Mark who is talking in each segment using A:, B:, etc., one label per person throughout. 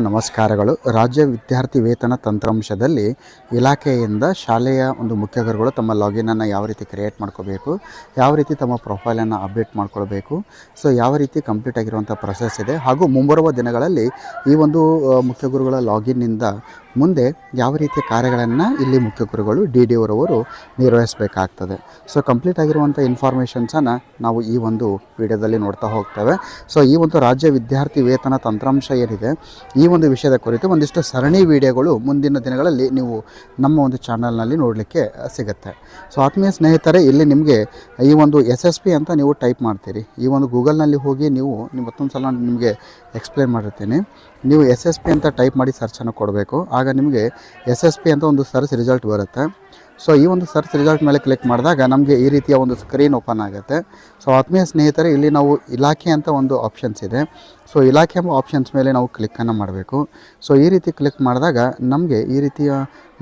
A: ನಮಸ್ಕಾರಗಳು. ರಾಜ್ಯ ವಿದ್ಯಾರ್ಥಿ ವೇತನ ತಂತ್ರಾಂಶದಲ್ಲಿ ಇಲಾಖೆಯಿಂದ ಶಾಲೆಯ ಒಂದು ಮುಖ್ಯ ಗುರುಗಳು ತಮ್ಮ ಲಾಗಿನನ್ನು ಯಾವ ರೀತಿ ಕ್ರಿಯೇಟ್ ಮಾಡ್ಕೋಬೇಕು, ಯಾವ ರೀತಿ ತಮ್ಮ ಪ್ರೊಫೈಲನ್ನು ಅಪ್ಡೇಟ್ ಮಾಡ್ಕೊಳ್ಬೇಕು, ಸೊ ಯಾವ ರೀತಿ ಕಂಪ್ಲೀಟ್ ಆಗಿರುವಂಥ ಪ್ರೊಸೆಸ್ ಇದೆ, ಹಾಗೂ ಮುಂಬರುವ ದಿನಗಳಲ್ಲಿ ಈ ಒಂದು ಮುಖ್ಯ ಗುರುಗಳ ಲಾಗಿನ್ನಿಂದ ಮುಂದೆ ಯಾವ ರೀತಿಯ ಕಾರ್ಯಗಳನ್ನು ಇಲ್ಲಿ ಮುಖ್ಯ ಗುರುಗಳು DD ಅವರವರು ನಿರ್ವಹಿಸಬೇಕಾಗ್ತದೆ. ಸೊ ಕಂಪ್ಲೀಟ್ ಆಗಿರುವಂಥ ಇನ್ಫಾರ್ಮೇಷನ್ಸನ್ನು ನಾವು ಈ ಒಂದು ವಿಡಿಯೋದಲ್ಲಿ ನೋಡ್ತಾ ಹೋಗ್ತೇವೆ. ಸೊ ಈ ಒಂದು ರಾಜ್ಯ ವಿದ್ಯಾರ್ಥಿ ವೇತನ ತಂತ್ರಾಂಶ ಏನಿದೆ, ಈ ಒಂದು ವಿಷಯದ ಕುರಿತು ಒಂದಿಷ್ಟು ಸರಣಿ ವಿಡಿಯೋಗಳು ಮುಂದಿನ ದಿನಗಳಲ್ಲಿ ನೀವು ನಮ್ಮ ಒಂದು ಚಾನಲ್ನಲ್ಲಿ ನೋಡಲಿಕ್ಕೆ ಸಿಗುತ್ತೆ. ಸೊ ಆತ್ಮೀಯ ಸ್ನೇಹಿತರೆ, ಇಲ್ಲಿ ನಿಮಗೆ ಈ ಒಂದು SSP ಅಂತ ನೀವು ಟೈಪ್ ಮಾಡ್ತೀರಿ. ಈ ಒಂದು ಗೂಗಲ್ನಲ್ಲಿ ಹೋಗಿ ನೀವು ಮತ್ತೊಂದು ಸಲ ನಿಮಗೆ ಎಕ್ಸ್ಪ್ಲೇನ್ ಮಾಡಿರ್ತೀನಿ. ನೀವು SSP ಅಂತ ಟೈಪ್ ಮಾಡಿ ಸರ್ಚನ್ನು ಕೊಡಬೇಕು. ಆಗ ನಿಮಗೆ SSP ಅಂತ ಒಂದು ಸರ್ಚ್ ರಿಸಲ್ಟ್ ಬರುತ್ತೆ. ಸೊ ಈ ಒಂದು ಸರ್ಚ್ ರಿಸಲ್ಟ್ ಮೇಲೆ ಕ್ಲಿಕ್ ಮಾಡಿದಾಗ ನಮಗೆ ಈ ರೀತಿಯ ಒಂದು ಸ್ಕ್ರೀನ್ ಓಪನ್ ಆಗುತ್ತೆ. ಸೊ ಆತ್ಮೀಯ ಸ್ನೇಹಿತರೆ, ಇಲ್ಲಿ ನಾವು ಇಲಾಖೆ ಅಂತ ಒಂದು ಆಪ್ಷನ್ಸ್ ಇದೆ. ಸೊ ಇಲಾಖೆ ಎಂಬ ಆಪ್ಷನ್ಸ್ ಮೇಲೆ ನಾವು ಕ್ಲಿಕ್ಕನ್ನು ಮಾಡಬೇಕು. ಸೊ ಈ ರೀತಿ ಕ್ಲಿಕ್ ಮಾಡಿದಾಗ ನಮಗೆ ಈ ರೀತಿಯ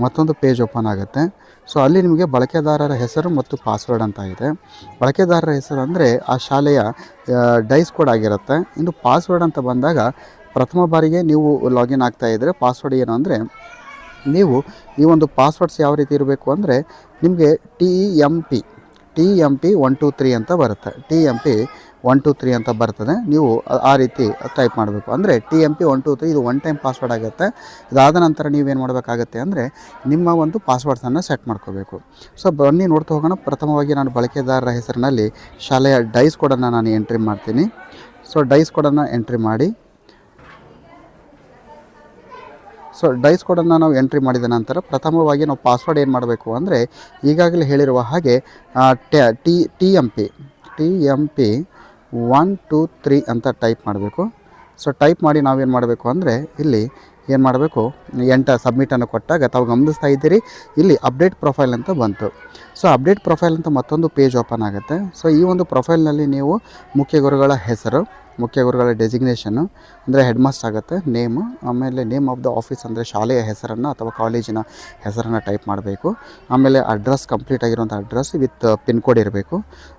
A: ಮತ್ತೊಂದು ಪೇಜ್ ಓಪನ್ ಆಗುತ್ತೆ. ಸೊ ಅಲ್ಲಿ ನಿಮಗೆ ಬಳಕೆದಾರರ ಹೆಸರು ಮತ್ತು ಪಾಸ್ವರ್ಡ್ ಅಂತ ಇದೆ. ಬಳಕೆದಾರರ ಹೆಸರು ಅಂದರೆ ಆ ಶಾಲೆಯ ಡೈಸ್ ಕೋಡ್ ಆಗಿರುತ್ತೆ. ಇನ್ನು ಪಾಸ್ವರ್ಡ್ ಅಂತ ಬಂದಾಗ ಪ್ರಥಮ ಬಾರಿಗೆ ನೀವು ಲಾಗಿನ್ ಆಗ್ತಾಯಿದ್ರೆ ಪಾಸ್ವರ್ಡ್ ಏನು ಅಂದರೆ, ನೀವು ಈ ಒಂದು ಪಾಸ್ವರ್ಡ್ಸ್ ಯಾವ ರೀತಿ ಇರಬೇಕು ಅಂದರೆ, ನಿಮಗೆ TMP 123 ಅಂತ ಬರುತ್ತೆ. TMP 123 ಅಂತ ಬರ್ತದೆ. ನೀವು ಆ ರೀತಿ ಟೈಪ್ ಮಾಡಬೇಕು. ಅಂದರೆ TMP 123 ಇದು ಒನ್ ಟೈಮ್ ಪಾಸ್ವರ್ಡ್ ಆಗುತ್ತೆ. ಇದಾದ ನಂತರ ನೀವೇನು ಮಾಡಬೇಕಾಗತ್ತೆ ಅಂದರೆ, ನಿಮ್ಮ ಒಂದು ಪಾಸ್ವರ್ಡ್ಸನ್ನು ಸೆಟ್ ಮಾಡ್ಕೋಬೇಕು. ಸೊ ಬನ್ನಿ ನೋಡ್ತಾ ಹೋಗೋಣ. ಪ್ರಥಮವಾಗಿ ನಾನು ಬಳಕೆದಾರರ ಹೆಸರಿನಲ್ಲಿ ಶಾಲೆಯ ಡೈಸ್ ಕೋಡನ್ನು ನಾನು ಎಂಟ್ರಿ ಮಾಡ್ತೀನಿ. ಸೊ ಡೈಸ್ ಕೋಡನ್ನು ಎಂಟ್ರಿ ಮಾಡಿ, ಸೊ ಡೈಸ್ ಕೋಡನ್ನು ನಾವು ಎಂಟ್ರಿ ಮಾಡಿದ ನಂತರ ಪ್ರಥಮವಾಗಿ ನಾವು ಪಾಸ್ವರ್ಡ್ ಏನು ಮಾಡಬೇಕು ಅಂದರೆ, ಈಗಾಗಲೇ ಹೇಳಿರುವ ಹಾಗೆ TMP 123 ಅಂತ ಟೈಪ್ ಮಾಡಬೇಕು. ಸೊ ಟೈಪ್ ಮಾಡಿ ನಾವೇನು ಮಾಡಬೇಕು ಅಂದರೆ, ಇಲ್ಲಿ ಏನು ಮಾಡಬೇಕು, ಸಬ್ಮಿಟನ್ನು ಕೊಟ್ಟಾಗ ತಾವು ಗಮನಿಸ್ತಾ ಇದ್ದೀರಿ, ಇಲ್ಲಿ ಅಪ್ಡೇಟ್ ಪ್ರೊಫೈಲ್ ಅಂತ ಬಂತು. ಸೊ ಅಪ್ಡೇಟ್ ಪ್ರೊಫೈಲ್ ಅಂತ ಮತ್ತೊಂದು ಪೇಜ್ ಓಪನ್ ಆಗುತ್ತೆ. ಸೊ ಈ ಒಂದು ಪ್ರೊಫೈಲ್ನಲ್ಲಿ ನೀವು ಮುಖ್ಯ ಗುರುಗಳ ಹೆಸರು, ಮುಖ್ಯ ಗುರುಗಳ ಡೆಸಿಗ್ನೇಷನ್ನು ಅಂದರೆ ಹೆಡ್ ಮಾಸ್ಟರ್ ಆಗುತ್ತೆ, ನೇಮು, ಆಮೇಲೆ ನೇಮ್ ಆಫ್ ದ ಆಫೀಸ್ ಅಂದರೆ ಶಾಲೆಯ ಹೆಸರನ್ನು ಅಥವಾ ಕಾಲೇಜಿನ ಹೆಸರನ್ನು ಟೈಪ್ ಮಾಡಬೇಕು. ಆಮೇಲೆ ಅಡ್ರೆಸ್, ಕಂಪ್ಲೀಟ್ ಆಗಿರುವಂಥ ಅಡ್ರೆಸ್ ವಿತ್ ಪಿನ್ ಕೋಡ್ ಇರಬೇಕು.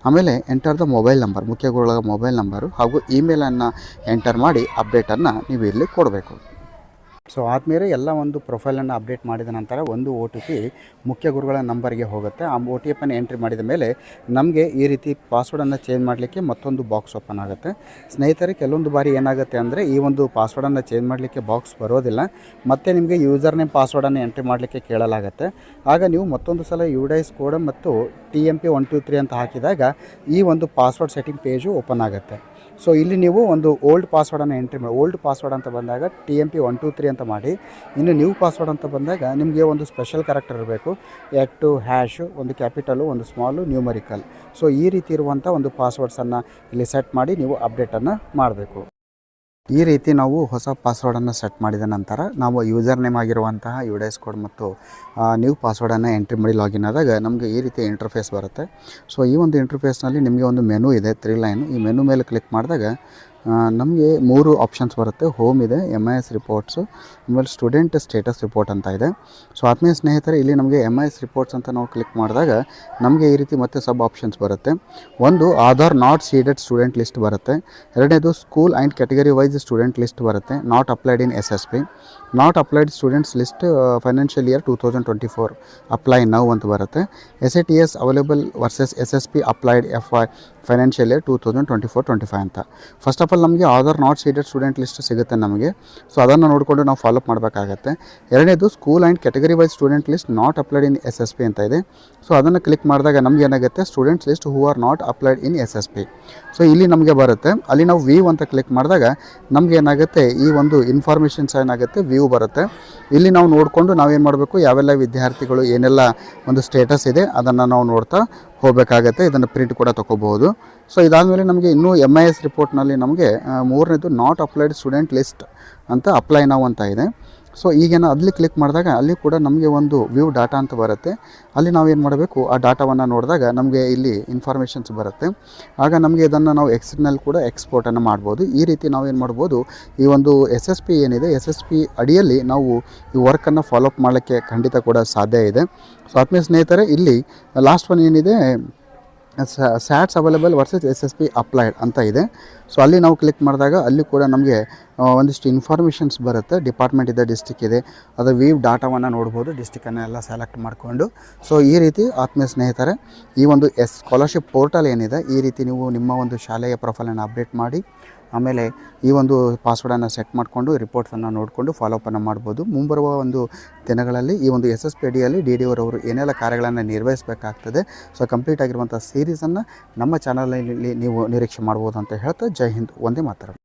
A: ಆಮೇಲೆ ಎಂಟರ್ ದ ಮೊಬೈಲ್ ನಂಬರ್, ಮುಖ್ಯ ಗುರುಗಳ ಮೊಬೈಲ್ ನಂಬರು ಹಾಗೂ ಇಮೇಲನ್ನು ಎಂಟರ್ ಮಾಡಿ ಅಪ್ಡೇಟನ್ನು ನೀವು ಇಲ್ಲಿ ಕೊಡಬೇಕು. ಸೊ ಆದಮೇಲೆ ಎಲ್ಲ ಒಂದು ಪ್ರೊಫೈಲನ್ನು ಅಪ್ಡೇಟ್ ಮಾಡಿದ ನಂತರ ಒಂದು OTP ಮುಖ್ಯ ಗುರುಗಳ ನಂಬರ್ಗೆ ಹೋಗುತ್ತೆ. ಆ OTPಯನ್ನು ಎಂಟ್ರಿ ಮಾಡಿದ ಮೇಲೆ ನಮಗೆ ಈ ರೀತಿ ಪಾಸ್ವರ್ಡನ್ನು ಚೇಂಜ್ ಮಾಡಲಿಕ್ಕೆ ಮತ್ತೊಂದು ಬಾಕ್ಸ್ ಓಪನ್ ಆಗುತ್ತೆ. ಸ್ನೇಹಿತರೆ, ಕೆಲವೊಂದು ಬಾರಿ ಏನಾಗುತ್ತೆ ಅಂದರೆ, ಈ ಒಂದು ಪಾಸ್ವರ್ಡನ್ನು ಚೇಂಜ್ ಮಾಡಲಿಕ್ಕೆ ಬಾಕ್ಸ್ ಬರೋದಿಲ್ಲ. ಮತ್ತು ನಿಮಗೆ ಯೂಸರ್ ನೇಮ್ ಪಾಸ್ವರ್ಡನ್ನು ಎಂಟ್ರಿ ಮಾಡಲಿಕ್ಕೆ ಕೇಳಲಾಗುತ್ತೆ. ಆಗ ನೀವು ಮತ್ತೊಂದು ಸಲ UDIS ಕೋಡ್ ಮತ್ತು TMP 123 ಅಂತ ಹಾಕಿದಾಗ ಈ ಒಂದು ಪಾಸ್ವರ್ಡ್ ಸೆಟ್ಟಿಂಗ್ ಪೇಜು ಓಪನ್ ಆಗುತ್ತೆ. ಸೊ ಇಲ್ಲಿ ನೀವು ಒಂದು ಓಲ್ಡ್ ಪಾಸ್ವರ್ಡನ್ನು ಎಂಟ್ರಿ ಮಾಡಿ, ಓಲ್ಡ್ ಪಾಸ್ವರ್ಡ್ ಅಂತ ಬಂದಾಗ TMP 123 ಅಂತ ಮಾಡಿ, ಇನ್ನು ನ್ಯೂ ಪಾಸ್ವರ್ಡ್ ಅಂತ ಬಂದಾಗ ನಿಮಗೆ ಒಂದು ಸ್ಪೆಷಲ್ ಕ್ಯಾರೆಕ್ಟರ್ ಇರಬೇಕು. @ ಹ್ಯಾಶು, ಒಂದು ಕ್ಯಾಪಿಟಲು, ಒಂದು ಸ್ಮಾಲು, ನ್ಯೂಮರಿಕಲ್. ಸೊ ಈ ರೀತಿ ಇರುವಂಥ ಒಂದು ಪಾಸ್ವರ್ಡ್ಸನ್ನು ಇಲ್ಲಿ ಸೆಟ್ ಮಾಡಿ ನೀವು ಅಪ್ಡೇಟನ್ನು ಮಾಡಬೇಕು. ಈ ರೀತಿ ನಾವು ಹೊಸ ಪಾಸ್ವರ್ಡನ್ನು ಸೆಟ್ ಮಾಡಿದ ನಂತರ ನಾವು ಯೂಸರ್ ನೇಮ್ ಆಗಿರುವಂತಹ UDIS ಕೋಡ್ ಮತ್ತು ನ್ಯೂ ಪಾಸ್ವರ್ಡನ್ನು ಎಂಟ್ರಿ ಮಾಡಿ ಲಾಗಿನ್ ಆದಾಗ ನಮಗೆ ಈ ರೀತಿಯ ಇಂಟರ್ಫೇಸ್ ಬರುತ್ತೆ. ಸೊ ಈ ಒಂದು ಇಂಟರ್ಫೇಸ್ನಲ್ಲಿ ನಿಮಗೆ ಒಂದು ಮೆನು ಇದೆ, 3 ಲೈನ್. ಈ ಮೆನು ಮೇಲೆ ಕ್ಲಿಕ್ ಮಾಡಿದಾಗ ನಮಗೆ 3 ಆಪ್ಷನ್ಸ್ ಬರುತ್ತೆ. ಹೋಮ್ ಇದೆ, MIS ರಿಪೋರ್ಟ್ಸು, ಆಮೇಲೆ ಸ್ಟೂಡೆಂಟ್ ಸ್ಟೇಟಸ್ ರಿಪೋರ್ಟ್ ಅಂತ ಇದೆ. ಸೊ ಆತ್ಮೀಯ ಸ್ನೇಹಿತರೆ, ಇಲ್ಲಿ ನಮಗೆ MIS ರಿಪೋರ್ಟ್ಸ್ ಅಂತ ನಾವು ಕ್ಲಿಕ್ ಮಾಡಿದಾಗ ನಮಗೆ ಈ ರೀತಿ ಮತ್ತೆ ಸಬ್ ಆಪ್ಷನ್ಸ್ ಬರುತ್ತೆ. ಒಂದು Aadhaar not seeded student list ಬರುತ್ತೆ. ಎರಡನೇದು school and category wise student list ಬರುತ್ತೆ. Not applied in SSP. Not applied students list financial year 2024 apply now ಅಂತ ಬರುತ್ತೆ. SATS available versus SSP applied financial year 2024-25 ಅಂತ. ಫಸ್ಟ್ ಆಫ್ ಆಲ್ ನಮಗೆ Aadhaar not seeded student list ಸಿಗುತ್ತೆ ನಮಗೆ. So ಅದನ್ನು ನೋಡಿಕೊಂಡು ನಾವು ಫಾಲೋಅಪ್ ಮಾಡಬೇಕಾಗತ್ತೆ. ಎರಡನೇದು school and category wise student list not applied in SSP ಅಂತ ಇದೆ. ಸೊ ಅದನ್ನು ಕ್ಲಿಕ್ ಮಾಡಿದಾಗ ನಮ್ಗೆ ಏನಾಗುತ್ತೆ, students list who are not applied in SSP. So ಇಲ್ಲಿ ನಮಗೆ ಬರುತ್ತೆ. ಅಲ್ಲಿ ನಾವು ವ್ಯೂ ಅಂತ ಕ್ಲಿಕ್ ಮಾಡಿದಾಗ ನಮ್ಗೆ ಏನಾಗುತ್ತೆ, ಈ ಒಂದು ಇನ್ಫಾರ್ಮೇಷನ್ಸ್ ಏನಾಗುತ್ತೆ ವ್ಯೂ ಬರುತ್ತೆ. ಇಲ್ಲಿ ನಾವು ನೋಡಿಕೊಂಡು ನಾವೇನು ಮಾಡಬೇಕು, ಯಾವೆಲ್ಲ ವಿದ್ಯಾರ್ಥಿಗಳು ಏನೆಲ್ಲ ಒಂದು ಸ್ಟೇಟಸ್ ಇದೆ ಅದನ್ನು ನಾವು ನೋಡ್ತಾ ಹೋಗಬೇಕಾಗತ್ತೆ. ಇದನ್ನು ಪ್ರಿಂಟ್ ಕೂಡ ತೊಗೋಬಹುದು. ಸೊ ಇದಾದಮೇಲೆ ನಮಗೆ ಇನ್ನೂ MIS ರಿಪೋರ್ಟ್ನಲ್ಲಿ ನಮಗೆ ಮೂರನೇದು ನಾಟ್ ಅಪ್ಲೈಡ್ ಸ್ಟೂಡೆಂಟ್ ಲಿಸ್ಟ್ ಅಂತ ಅಪ್ಲೈ ನಾವು ಅಂತ ಇದೆ. ಸೊ ಈಗೇನು ಅಲ್ಲಿ ಕ್ಲಿಕ್ ಮಾಡಿದಾಗ ಅಲ್ಲಿ ಕೂಡ ನಮಗೆ ಒಂದು ವ್ಯೂ ಡಾಟಾ ಅಂತ ಬರುತ್ತೆ. ಅಲ್ಲಿ ನಾವೇನು ಮಾಡಬೇಕು, ಆ ಡಾಟಾವನ್ನು ನೋಡಿದಾಗ ನಮಗೆ ಇಲ್ಲಿ ಇನ್ಫಾರ್ಮೇಷನ್ಸ್ ಬರುತ್ತೆ. ಆಗ ನಮಗೆ ಇದನ್ನು ನಾವು ಎಕ್ಸ್ಟರ್ನಲ್ ಕೂಡ ಎಕ್ಸ್ಪೋರ್ಟನ್ನು ಮಾಡ್ಬೋದು. ಈ ರೀತಿ ನಾವೇನು ಮಾಡ್ಬೋದು, ಈ ಒಂದು SSP ಏನಿದೆ, SSP ಅಡಿಯಲ್ಲಿ ನಾವು ಈ ವರ್ಕನ್ನು ಫಾಲೋಅಪ್ ಮಾಡಲಿಕ್ಕೆ ಖಂಡಿತ ಕೂಡ ಸಾಧ್ಯ ಇದೆ. ಸೊ ಆತ್ಮೀಯ ಸ್ನೇಹಿತರೆ, ಇಲ್ಲಿ ಲಾಸ್ಟ್ ಒನ್ ಏನಿದೆ, ಸ್ಯಾಟ್ಸ್ ಅವೈಲೇಬಲ್ ವರ್ಸಸ್ SSP ಅಪ್ಲೈಡ್ ಅಂತ ಇದೆ. ಸೊ ಅಲ್ಲಿ ನಾವು ಕ್ಲಿಕ್ ಮಾಡಿದಾಗ ಅಲ್ಲಿ ಕೂಡ ನಮಗೆ ಒಂದಿಷ್ಟು ಇನ್ಫಾರ್ಮೇಷನ್ಸ್ ಬರುತ್ತೆ. ಡಿಪಾರ್ಟ್ಮೆಂಟ್ ಇದೆ, ಡಿಸ್ಟಿಕ್ ಇದೆ, ಅದರ ವೀವ್ ಡಾಟಾವನ್ನು ನೋಡ್ಬೋದು, ಡಿಸ್ಟಿಕನ್ನು ಎಲ್ಲ ಸೆಲೆಕ್ಟ್ ಮಾಡಿಕೊಂಡು. ಸೊ ಈ ರೀತಿ ಆತ್ಮೀಯ ಸ್ನೇಹಿತರೆ, ಈ ಒಂದು ಸ್ಕಾಲರ್ಶಿಪ್ ಪೋರ್ಟಲ್ ಏನಿದೆ, ಈ ರೀತಿ ನೀವು ನಿಮ್ಮ ಒಂದು ಶಾಲೆಯ ಪ್ರೊಫೈಲನ್ನು ಅಪ್ಡೇಟ್ ಮಾಡಿ ಆಮೇಲೆ ಈ ಒಂದು ಪಾಸ್ವರ್ಡನ್ನು ಸೆಟ್ ಮಾಡಿಕೊಂಡು ರಿಪೋರ್ಟ್ಸನ್ನು ನೋಡಿಕೊಂಡು ಫಾಲೋಅಪನ್ನು ಮಾಡ್ಬೋದು. ಮುಂಬರುವ ಒಂದು ದಿನಗಳಲ್ಲಿ ಈ ಒಂದು SSP ಅಡಿಯಲ್ಲಿ DDO ರವರು ಏನೆಲ್ಲ ಕಾರ್ಯಗಳನ್ನು ನಿರ್ವಹಿಸಬೇಕಾಗ್ತದೆ, ಸೊ ಕಂಪ್ಲೀಟ್ ಆಗಿರುವಂಥ ಸೀರೀಸನ್ನು ನಮ್ಮ ಚಾನಲಲ್ಲಿ ನೀವು ನಿರೀಕ್ಷೆ ಮಾಡ್ಬೋದು ಅಂತ ಹೇಳ್ತಾ ಜೈ ಹಿಂದ್, ಒಂದೇ ಮಾತರಂ.